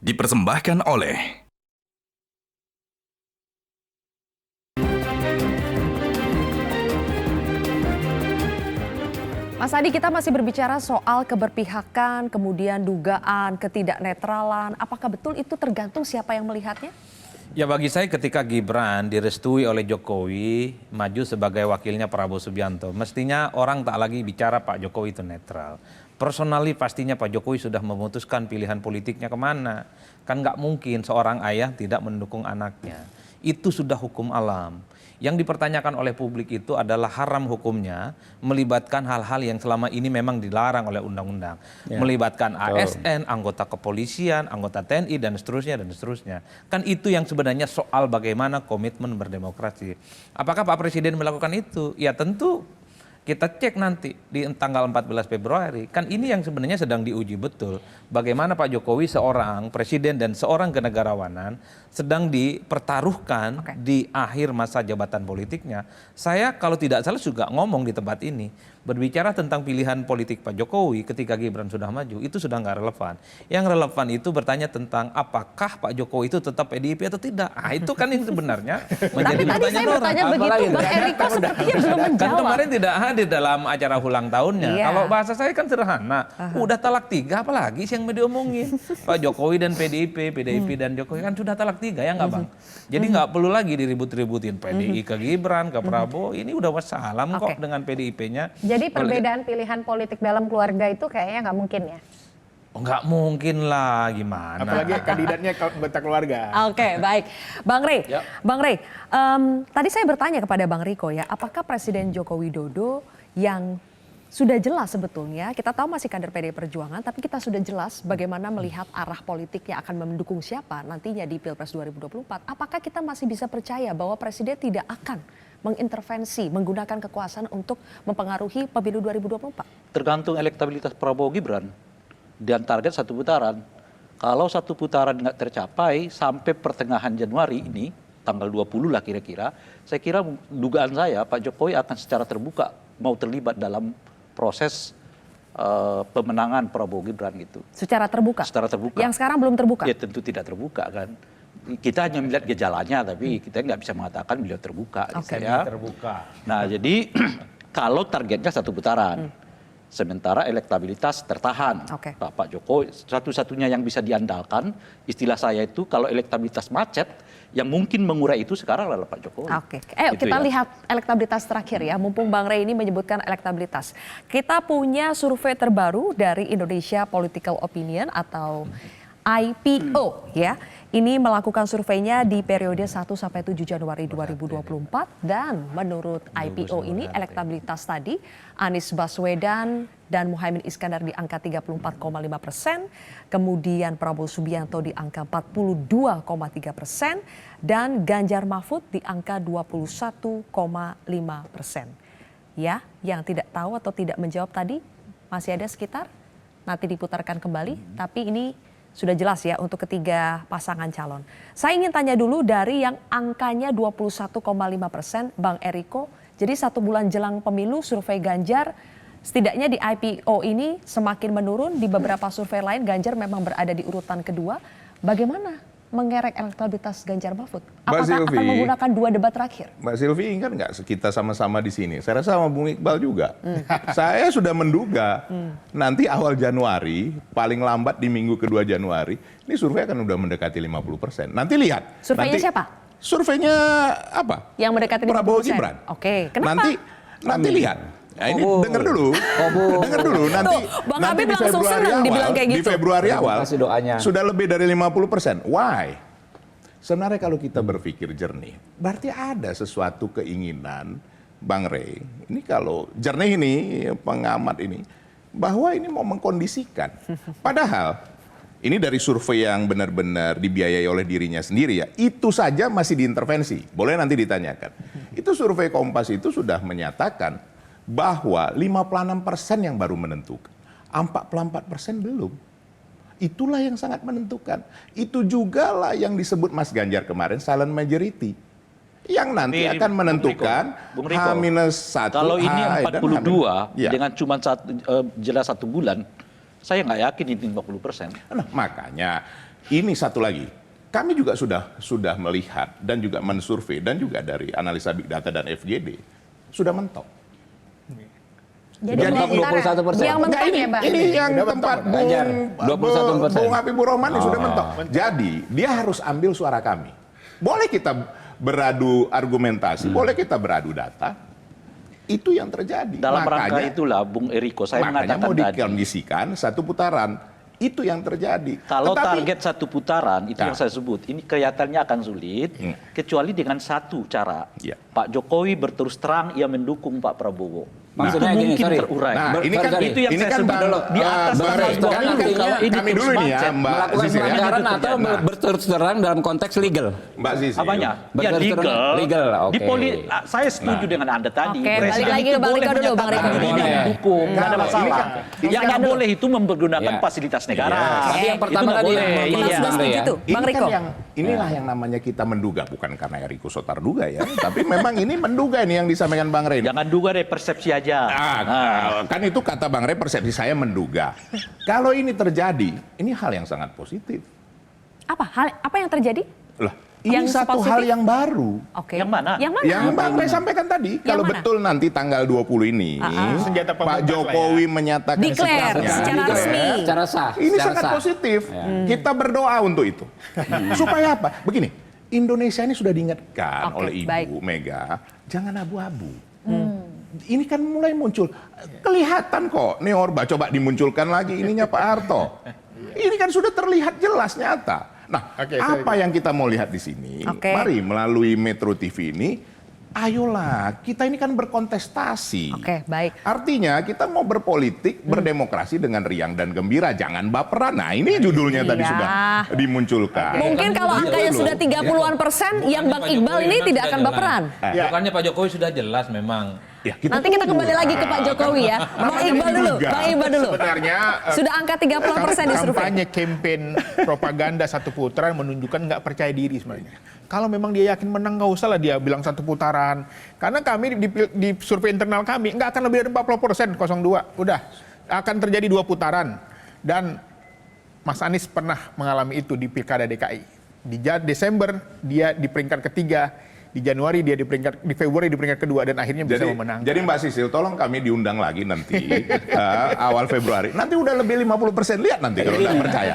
Dipersembahkan oleh Mas Adi, kita masih berbicara soal keberpihakan, kemudian dugaan ketidaknetralan. Apakah betul itu tergantung siapa yang melihatnya? Ya, bagi saya ketika Gibran direstui oleh Jokowi maju sebagai wakilnya Prabowo Subianto, mestinya orang tak lagi bicara Pak Jokowi itu netral. Personally pastinya Pak Jokowi sudah memutuskan pilihan politiknya kemana. Kan nggak mungkin seorang ayah tidak mendukung anaknya. Itu sudah hukum alam. Yang dipertanyakan oleh publik itu adalah haram hukumnya melibatkan hal-hal yang selama ini memang dilarang oleh undang-undang. Ya, melibatkan ASN, anggota kepolisian, anggota TNI, dan seterusnya, dan seterusnya. Kan itu yang sebenarnya soal bagaimana komitmen berdemokrasi. Apakah Pak Presiden melakukan itu? Ya tentu kita cek nanti di tanggal 14 Februari. Kan ini yang sebenarnya sedang diuji betul. Bagaimana Pak Jokowi seorang presiden dan seorang kenegarawanan sedang dipertaruhkan di akhir masa jabatan politiknya. Saya kalau tidak salah juga ngomong di tempat ini. Berbicara tentang pilihan politik Pak Jokowi ketika Gibran sudah maju, itu sudah nggak relevan. Yang relevan itu bertanya tentang apakah Pak Jokowi itu tetap PDIP atau tidak. Ah, itu kan yang sebenarnya menjadi pertanyaan orang. Tapi tadi saya bertanya begitu, Bang Eriko sepertinya belum menjawab. Kan kemarin tidak hadir dalam acara ulang tahunnya. Iya. Kalau bahasa saya kan sederhana. Udah talak 3, apalagi sih yang mau diomongin. Pak Jokowi dan PDIP dan Jokowi kan sudah talak 3, ya nggak Bang? Jadi nggak perlu lagi diribut-ributin PDI ke Gibran, ke Prabowo. Ini udah wassalam kok dengan PDIP-nya. Jadi perbedaan pilihan politik dalam keluarga itu kayaknya nggak mungkin ya? Oh, nggak mungkin lah, gimana? Apalagi kandidatnya anggota keluarga. Oke, baik. Bang Rey, Ya. Bang Rey, tadi saya bertanya kepada Bang Riko ya, apakah Presiden Joko Widodo yang sudah jelas sebetulnya, kita tahu masih kader PDI Perjuangan, tapi kita sudah jelas bagaimana melihat arah politik yang akan mendukung siapa nantinya di Pilpres 2024. Apakah kita masih bisa percaya bahwa Presiden tidak akan mengintervensi, menggunakan kekuasaan untuk mempengaruhi pemilu 2024? Tergantung elektabilitas Prabowo Gibran dan target satu putaran. Kalau satu putaran nggak tercapai sampai pertengahan Januari ini, tanggal 20 lah kira-kira, saya kira dugaan saya Pak Jokowi akan secara terbuka mau terlibat dalam proses pemenangan Prabowo Gibran gitu. Secara terbuka? Secara terbuka. Yang sekarang belum terbuka? Ya tentu tidak terbuka kan. Kita hanya melihat gejalanya, tapi kita nggak bisa mengatakan beliau terbuka. Oke. Ya. Terbuka. Nah jadi kalau targetnya satu putaran, sementara elektabilitas tertahan. Oke. Pak Jokowi satu-satunya yang bisa diandalkan, istilah saya itu kalau elektabilitas macet, yang mungkin mengurai itu sekarang adalah Pak Jokowi. Oke, kita lihat elektabilitas terakhir ya, mumpung Bang Rey ini menyebutkan elektabilitas. Kita punya survei terbaru dari Indonesia Political Opinion atau IPO ya. Ini melakukan surveinya di periode 1 sampai 7 Januari 2024 dan menurut IPO ini elektabilitas tadi Anies Baswedan dan Muhaimin Iskandar di angka 34,5%, kemudian Prabowo Subianto di angka 42,3% dan Ganjar Mahfud di angka 21,5%. Ya, yang tidak tahu atau tidak menjawab tadi masih ada sekitar, nanti diputarkan kembali, tapi ini sudah jelas ya untuk ketiga pasangan calon. Saya ingin tanya dulu dari yang angkanya 21,5%, Bang Eriko. Jadi 1 bulan jelang pemilu survei Ganjar setidaknya di IPO ini semakin menurun. Di beberapa survei lain Ganjar memang berada di urutan kedua. Bagaimana mengerek elektabilitas Ganjar Mahfud? Apakah akan menggunakan 2 debat terakhir? Mbak Silvi ingat nggak kita sama-sama di sini? Saya rasa sama Bung Iqbal juga. Saya sudah menduga nanti awal Januari, paling lambat di minggu kedua Januari, ini survei akan udah mendekati 50%. Nanti lihat. Surveinya siapa? Surveinya apa? Yang mendekati 50%? Prabowo Gibran. Oke, kenapa? Nanti lihat. Nah, ini dengar dulu. Dengar dulu nanti. Tuh, Bang nanti Habib langsung senang dibilang kayak gitu. Di Februari awal Kasih doanya. sudah lebih dari 50%. Why? Sebenarnya kalau kita berpikir jernih, berarti ada sesuatu keinginan Bang Rey. Ini kalau jernih ini, pengamat ini, bahwa ini mau mengkondisikan. Padahal ini dari survei yang benar-benar dibiayai oleh dirinya sendiri ya. Itu saja masih diintervensi. Boleh nanti ditanyakan. Itu survei Kompas itu sudah menyatakan bahwa 56% yang baru menentukan, 44% belum. Itulah yang sangat menentukan. Itu juga lah yang disebut Mas Ganjar kemarin silent majority. Yang nanti akan menentukan H-1. Kalau ini 42 Ya. dengan cuma jeda 1 bulan, saya nggak yakin ini 50%. Nah, makanya ini satu lagi. Kami juga sudah melihat dan juga mensurvei dan juga dari analisa Big Data dan FGD sudah mentok. Jadi Jadi mentok 21%. Yang mentok Enggak, ya, Bang? ini yang Udah tempat mentok, Ganjar. 21%. Bung Habibur Rahman sudah mentok. Jadi dia harus ambil suara kami. Boleh kita beradu argumentasi, boleh kita beradu data. Itu yang terjadi. Dalam rangka itulah Bung Eriko saya makanya mengatakan mau tadi. dikondisikan satu putaran. Itu yang terjadi. Kalau Tetapi- target satu putaran itu yang Nah. saya sebut, ini kelihatannya akan sulit, kecuali dengan satu cara. Ya. Pak Jokowi berterus terang ia mendukung Pak Prabowo. Maksudnya Itu gini, mungkin sorry. terurai. Nah, ini Sorry, kan sorry. itu yang ini saya kan sebut Bang, dulu. Di atas Bang kertas Rey, doang. kan Ini kalau ini kami terus dulu ini ya, macet. Mbak Melakukan Zizi ya. pelanggaran Itu atau terjadi. berterus terang dalam konteks legal? Mbak Zizi. Apanya? Ya Berterus legal. terang legal, oke. Saya setuju dengan Anda tadi. Oke, balik Presiden lagi itu ke Bang boleh Riko dulu, Bang menyatakan Riko. dirinya Boleh. mendukung, nggak ada Kalau ini masalah. kan- Yang nggak boleh itu mempergunakan Ya. fasilitas negara. Ya. Tapi yang Itu pertama nggak tadi boleh. yang Kita Iya. sudah setuju ya. tuh, Bang Ini Riko. kan inilah yang namanya kita menduga, bukan karena Eriko Sotar duga ya, tapi memang ini menduga ini yang disampaikan Bang Rey. Jangan duga deh, persepsi aja. Kan itu kata Bang Rey, persepsi saya menduga. Kalau ini terjadi, ini hal yang sangat positif. Apa yang terjadi? Lah, ini Yang satu positif? hal yang baru. Oke. Yang mana? Yang mana? Yang Bang Rey sampaikan tadi, kalau mana? betul nanti tanggal 20 ini, Senjata Pak pamungkas Jokowi menyatakan Declare sikapnya. secara Declare. resmi. Secara sah. Ini secara sangat sah. positif. Kita berdoa untuk itu. Supaya apa? Begini, Indonesia ini sudah diingatkan Oke, oleh Ibu baik. Mega, jangan abu-abu. Ini kan mulai muncul. Kelihatan kok, nih Orba coba dimunculkan lagi ininya Pak Harto. Ini kan sudah terlihat jelas nyata. Nah, Oke, apa yang kita mau lihat di sini? Oke. Mari melalui Metro TV ini, ayolah kita ini kan berkontestasi. Oke, baik. Artinya kita mau berpolitik, berdemokrasi dengan riang dan gembira, jangan baperan. Nah, ini judulnya tadi Iya. sudah dimunculkan. Mungkin kalau angkanya sudah 30-an%, yang Bang Pak Iqbal Jokowi ini memang tidak sudah akan jelas. baperan. Bukannya Pak Jokowi sudah jelas memang. Ya, Nanti kita tunggu. kembali lagi ke Pak Jokowi ya. Bang Iqbal dulu, juga. Bang Iqbal dulu. Sebenarnya Sudah angka 30% di survei. kampanye campaign propaganda satu putaran menunjukkan nggak percaya diri sebenarnya. Kalau memang dia yakin menang, nggak usah lah dia bilang satu putaran. Karena kami di survei internal kami nggak akan lebih dari 40%, 02. Udah akan terjadi 2 putaran. Dan Mas Anies pernah mengalami itu di Pilkada DKI. Di Desember dia di peringkat ketiga. Di Januari dia di Februari di peringkat kedua dan akhirnya bisa memenangkan. Jadi Mbak Sisil, tolong kami diundang lagi nanti awal Februari. Nanti udah lebih 50%, lihat nanti kalau nggak percaya.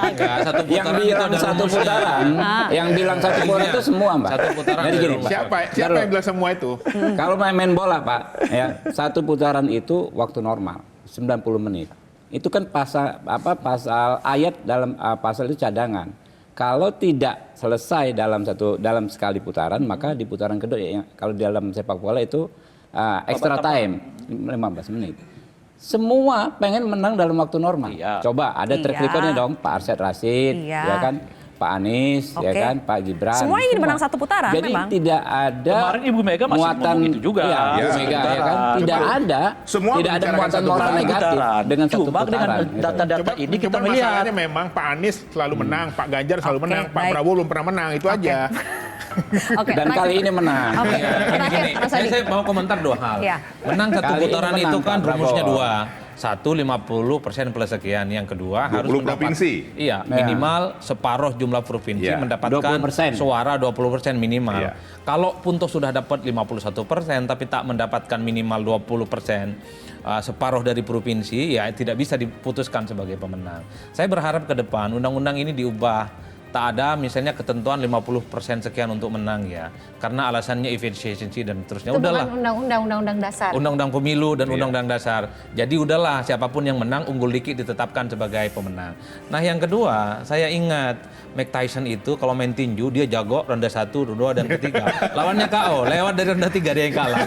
Enggak, satu Yang putaran itu bilang ada satu rumusnya. putaran, yang bilang satu putaran itu semua, Mbak. Satu putaran Jadi ada gini, rumusnya. Pak. Siapa yang bilang semua itu? Kalau main bola, Pak, ya, satu putaran itu waktu normal 90 menit. Itu kan pasal ayat dalam pasal itu cadangan. Kalau tidak selesai dalam sekali putaran, maka di putaran kedua kalau dalam sepak bola itu extra time 15 menit. Semua pengen menang dalam waktu normal. Iya. Coba ada track Iya. recordnya dong, Pak Arsyad Rashid, Iya. ya kan, Pak Anies, ya Oke. kan, Pak Gibran. Semua ingin menang satu putaran Jadi memang. tidak ada Kemarin Ibu Mega masih ngomong itu juga. Iya, Ya, Ibu Mega, ya kan, putaran. tidak Betul. ada, Semua tidak ada membicarakan muatan satu moral putaran. negatif dengan satu Cuma dengan putaran. gitu. data-data ini kita Cuman melihat. masalahnya memang Pak Anies selalu menang, Pak Ganjar selalu Oke, menang, Pak baik. Prabowo belum pernah menang, itu aja. Oke, Dan terakhir. kali ini menang. Oke, Gini, terakhir gini, Mas Adi. saya mau komentar 2 hal. Iya. Menang satu Kali ini putaran menang, itu kan Pak rumusnya Prabowo. 2. 50% plus sekian. Yang kedua 20 harus mendapat, provinsi. Iya, minimal separuh jumlah provinsi Iya. mendapatkan 20%. suara 20% minimal. Iya. Kalau pun toh sudah dapat 51% tapi tak mendapatkan minimal 20%, separuh dari provinsi, ya tidak bisa diputuskan sebagai pemenang. Saya berharap ke depan undang-undang ini diubah. Tak ada misalnya ketentuan 50% sekian untuk menang ya. Karena alasannya efisiensi dan terusnya. Itu Udahlah. bukan undang-undang dasar. Undang-undang pemilu dan undang-undang dasar. Jadi udahlah siapapun yang menang unggul dikit ditetapkan sebagai pemenang. Nah yang kedua saya ingat Mike Tyson itu kalau main tinju dia jago ronde 1, 2 dan ketiga. Lawannya KO lewat dari ronde 3 dia yang kalah.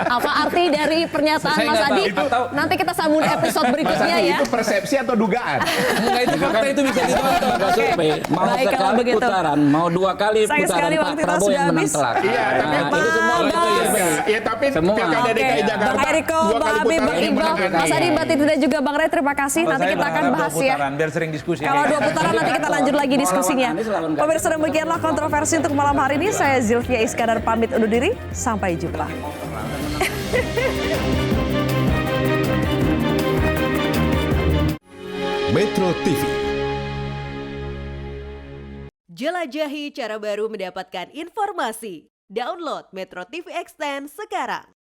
Apa arti dari pernyataan Saya Mas nggak Adi? tahu. Atau- Nanti kita sambung di episode berikutnya ya. Itu persepsi atau dugaan? Enggak itu fakta itu bisa ditonton. Lembaga survei mau Baik, kalau sekali begitu. putaran, mau 2 kali Sayang putaran sekali Pak waktu kita Prabowo sudah yang menang habis. telak. Iya, tapi Nah, itu semua Bang itu survei. Ya, tapi Semua. Pilkada Oke, DKI Jakarta Bang Eriko, 2 Bang kali Habib, Bang putaran yang Iqbal, menang Mas Adi, Mbak Titi dan juga Bang Ray, terima kasih. Nanti Saya kita akan berharap bahas 2 ya. putaran, biar sering diskusi. Kalau 2 putaran nanti kita lanjut lagi Mau diskusinya. lawan Anies, lawan Ganjar. Pemirsa demikianlah kontroversi untuk malam hari ini. Saya Zilvia Iskandar pamit undur diri. Sampai jumpa. Metro TV, Jelajahi cara baru mendapatkan informasi. Download Metro TV Extend sekarang.